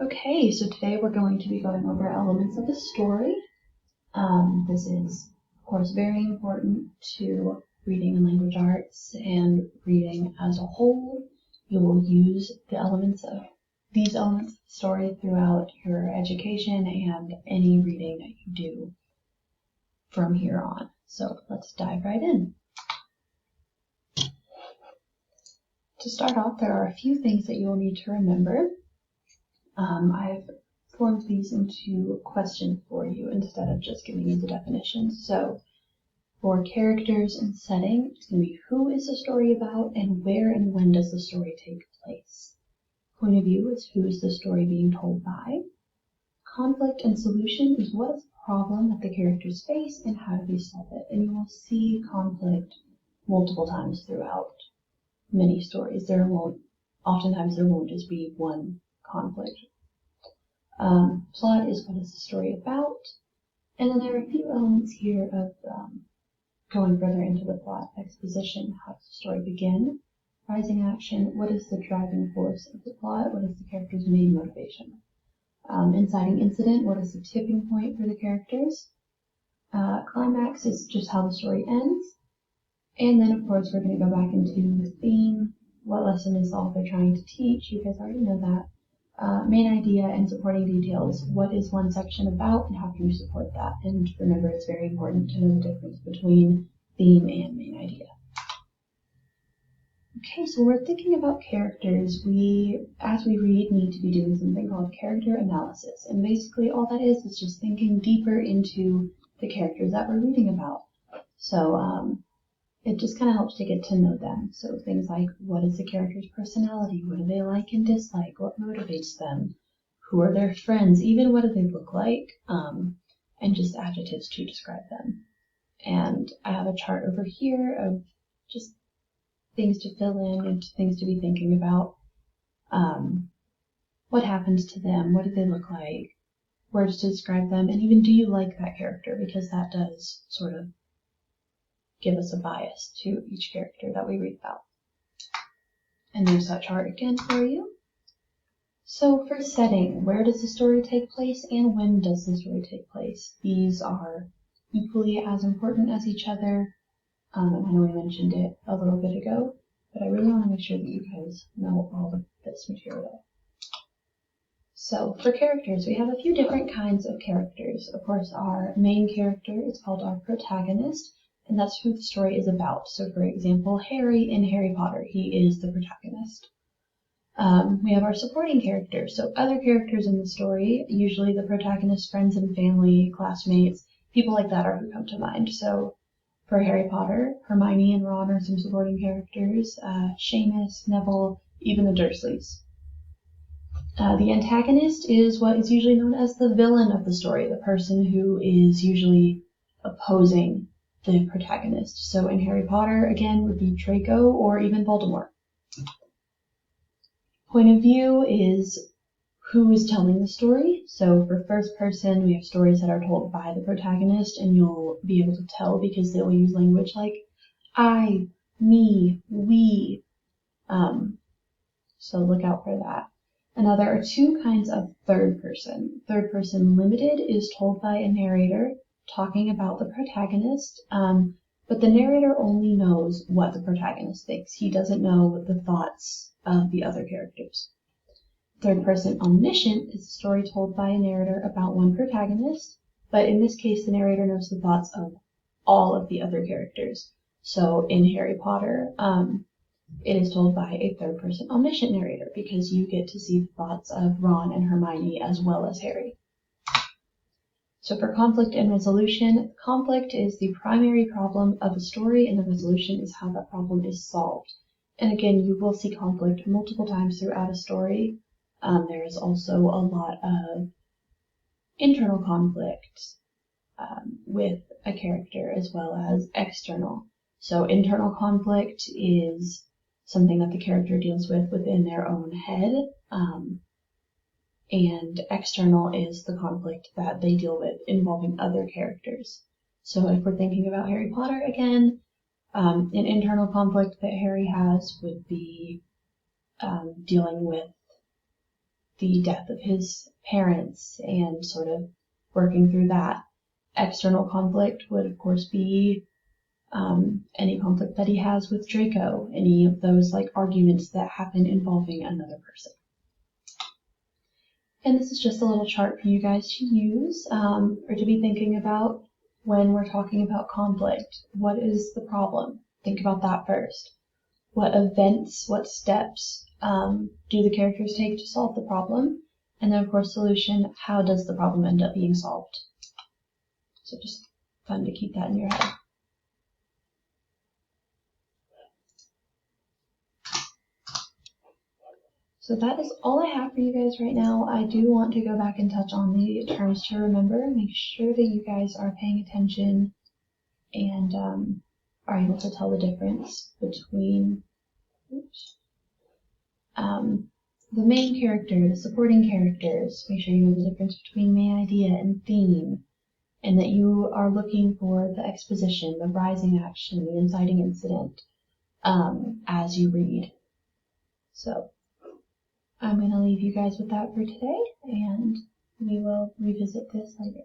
Okay, so today we're going to be going over elements of a story. This is, of course, very important to reading and language arts and reading as a whole. You will use these elements of the story throughout your education and any reading that you do from here on. So let's dive right in. To start off, there are a few things that you'll need to remember. I've formed these into questions for you instead of just giving you the definitions. So for characters and setting, it's going to be who is the story about and where and when does the story take place. Point of view is who is the story being told by. Conflict and solution is what is the problem that the characters face and how do they solve it. And you will see conflict multiple times throughout many stories. Oftentimes there won't just be one conflict. Plot is what is the story about, and then there are a few elements here of going further into the plot. Exposition, how does the story begin? Rising action, what is the driving force of the plot? What is the character's main motivation? Inciting incident, what is the tipping point for the characters? Climax is just how the story ends. And then, of course, we're going to go back into the theme. What lesson is the author trying to teach? You guys already know that. Main idea and supporting details. What is one section about and how can you support that? And remember, it's very important to know the difference between theme and main idea. Okay, so we're thinking about characters. As we read, need to be doing something called character analysis. And basically all that is just thinking deeper into the characters that we're reading about. So it just kind of helps to get to know them. So things like, what is the character's personality? What do they like and dislike? What motivates them? Who are their friends? Even what do they look like? And just adjectives to describe them. And I have a chart over here of just things to fill in and things to be thinking about. What happens to them? What do they look like? Words to describe them. And even, do you like that character? Because that does sort of give us a bias to each character that we read about. And there's that chart again for you. So for setting, where does the story take place and when does the story take place? These are equally as important as each other. And I know we mentioned it a little bit ago, but I really want to make sure that you guys know all of this material. So for characters, we have a few different kinds of characters. Of course, our main character is called our protagonist, and that's who the story is about. So for example, Harry in Harry Potter, he is the protagonist. We have our supporting characters, so other characters in the story, usually the protagonist's friends and family, classmates, people like that are who come to mind. So for Harry Potter, Hermione and Ron are some supporting characters, Seamus, Neville, even the Dursleys. The antagonist is what is usually known as the villain of the story, the person who is usually opposing the protagonist. So in Harry Potter, again, would be Draco or even Voldemort. Point of view is who is telling the story. So for first person, we have stories that are told by the protagonist, and you'll be able to tell because they'll use language like I, me, we. So look out for that. And now there are two kinds of third person. Third person limited is told by a narrator talking about the protagonist, but the narrator only knows what the protagonist thinks. He doesn't know the thoughts of the other characters. Third person omniscient is a story told by a narrator about one protagonist, but in this case the narrator knows the thoughts of all of the other characters. So in Harry Potter, it is told by a third-person omniscient narrator because you get to see the thoughts of Ron and Hermione as well as Harry. So for conflict and resolution, conflict is the primary problem of a story and the resolution is how that problem is solved. And again, you will see conflict multiple times throughout a story. There is also a lot of internal conflict with a character as well as external. So internal conflict is something that the character deals with within their own head, and external is the conflict that they deal with involving other characters. So if we're thinking about Harry Potter again, an internal conflict that Harry has would be dealing with the death of his parents and sort of working through that. External conflict would, of course, be any conflict that he has with Draco, any of those like arguments that happen involving another person. And this is just a little chart for you guys to use or to be thinking about when we're talking about conflict. What is the problem? Think about that first. What events, what steps do the characters take to solve the problem? And then, of course, solution, how does the problem end up being solved? So just fun to keep that in your head. So that is all I have for you guys right now. I do want to go back and touch on the terms to remember. Make sure that you guys are paying attention and are able to tell the difference between the main character, the supporting characters. Make sure you know the difference between main idea and theme, and that you are looking for the exposition, the rising action, the inciting incident as you read. So I'm going to leave you guys with that for today, and we will revisit this later.